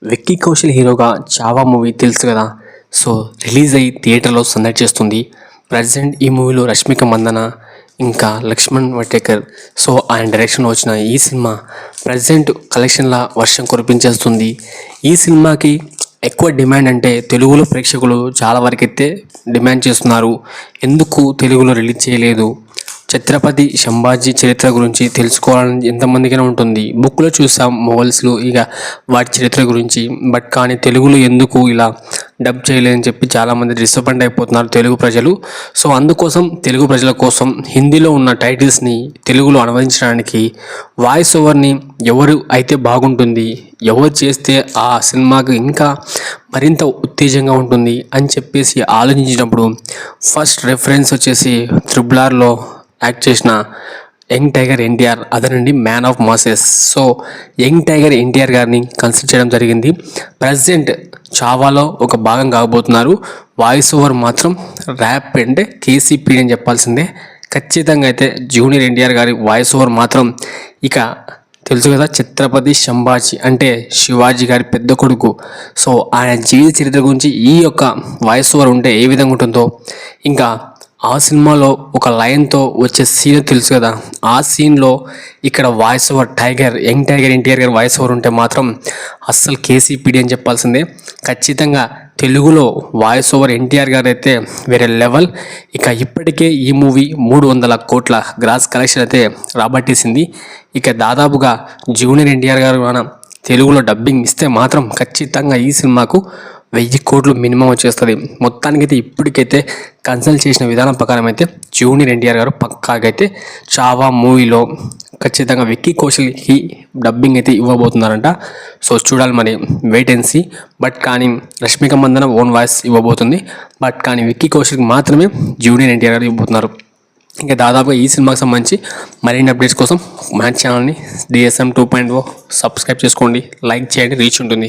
విక్కీ కౌశల్ హీరోగా చావా మూవీ తెలుసు కదా. సో రిలీజ్ అయ్యి థియేటర్లో సందడి చేస్తుంది. ప్రజెంట్ ఈ మూవీలో రష్మిక మందన ఇంకా లక్ష్మణ్ వటేకర్ సో ఆయన డైరెక్షన్లో వచ్చిన ఈ సినిమా ప్రజెంట్ కలెక్షన్ల వర్షం కురిపించేస్తుంది. ఈ సినిమాకి ఎక్కువ డిమాండ్ అంటే తెలుగులో ప్రేక్షకులు చాలా వరకైతే డిమాండ్ చేస్తున్నారు. ఎందుకు తెలుగులో రిలీజ్ చేయలేదు, ఛత్రపతి సంభాజీ చరిత్ర గురించి తెలుసుకోవాలని ఎంతమందికైనా ఉంటుంది. బుక్లో చూసాం మొఘల్స్లో ఇక వాటి చరిత్ర గురించి, బట్ కానీ తెలుగులో ఎందుకు ఇలా డబ్ చేయలేదని చెప్పి చాలామంది డిసప్పాయింట్ అయిపోతున్నారు తెలుగు ప్రజలు. సో అందుకోసం తెలుగు ప్రజల కోసం హిందీలో ఉన్న టైటిల్స్ని తెలుగులో అనువదించడానికి వాయిస్ ఓవర్ని ఎవరు అయితే బాగుంటుంది, ఎవరు చేస్తే ఆ సినిమాకు ఇంకా మరింత ఉత్తేజంగా ఉంటుంది అని చెప్పేసి ఆలోచించినప్పుడు ఫస్ట్ రెఫరెన్స్ వచ్చేసి త్రిబుల్ యాక్ట్ చేసిన యంగ్ టైగర్ ఎన్టీఆర్, అదనండి man of masses. So young tiger NTR గారిని కన్సిడర్ చేయడం జరిగింది. ప్రజెంట్ చావాలో ఒక భాగం కాబోతున్నారు. వాయిస్ ఓవర్ మాత్రం ర్యాప్ అంటే కేసీపీ అని చెప్పాల్సిందే. ఖచ్చితంగా అయితే జూనియర్ ఎన్టీఆర్ గారి వాయిస్ ఓవర్ మాత్రం ఇక తెలుసు కదా, ఛత్రపతి సంభాజీ అంటే శివాజీ గారి పెద్ద కొడుకు. సో ఆయన జీవిత చరిత్ర గురించి ఈ యొక్క వాయిస్ ఓవర్ ఉంటే ఏ విధంగా ఉంటుందో, ఇంకా ఆ సినిమాలో ఒక లైన్తో వచ్చే సీన్ తెలుసు కదా, ఆ సీన్లో ఇక్కడ voice over young tiger NTR గారి వాయిస్ ఓవర్ ఉంటే మాత్రం అస్సలు కేసీపీడీ అని చెప్పాల్సిందే. ఖచ్చితంగా తెలుగులో వాయిస్ ఓవర్ ఎన్టీఆర్ గారు అయితే వేరే లెవెల్. ఇక ఇప్పటికే ఈ మూవీ 300 కోట్ల గ్రాస్ కలెక్షన్ అయితే రాబట్టేసింది. ఇక దాదాపుగా జూనియర్ ఎన్టీఆర్ గారు మన తెలుగులో డబ్బింగ్ ఇస్తే మాత్రం ఖచ్చితంగా ఈ సినిమాకు 1000 కోట్లు మినిమం వచ్చేస్తుంది. మొత్తానికైతే ఇప్పటికైతే కన్సల్ట్ చేసిన విధానం ప్రకారం అయితే జూనియర్ ఎన్టీఆర్ గారు పక్కాగైతే చావా మూవీలో ఖచ్చితంగా విక్కీ కౌశల్కి డబ్బింగ్ అయితే ఇవ్వబోతున్నారంట. సో చూడాలి మరి, వెయిట్ అండ్ సీ. బట్ కానీ రష్మిక మందన ఓన్ వాయిస్ ఇవ్వబోతుంది. బట్ కానీ విక్కీ కౌశల్కి మాత్రమే జూనియర్ ఎన్టీఆర్ గారు ఇవ్వబోతున్నారు. ఇంకా దాదాపుగా ఈ సినిమాకి సంబంధించి మరిన్ని అప్డేట్స్ కోసం మన ఛానల్ని DSM 2.0 సబ్స్క్రైబ్ చేసుకోండి, లైక్ చేయండి, రీచ్ ఉంటుంది.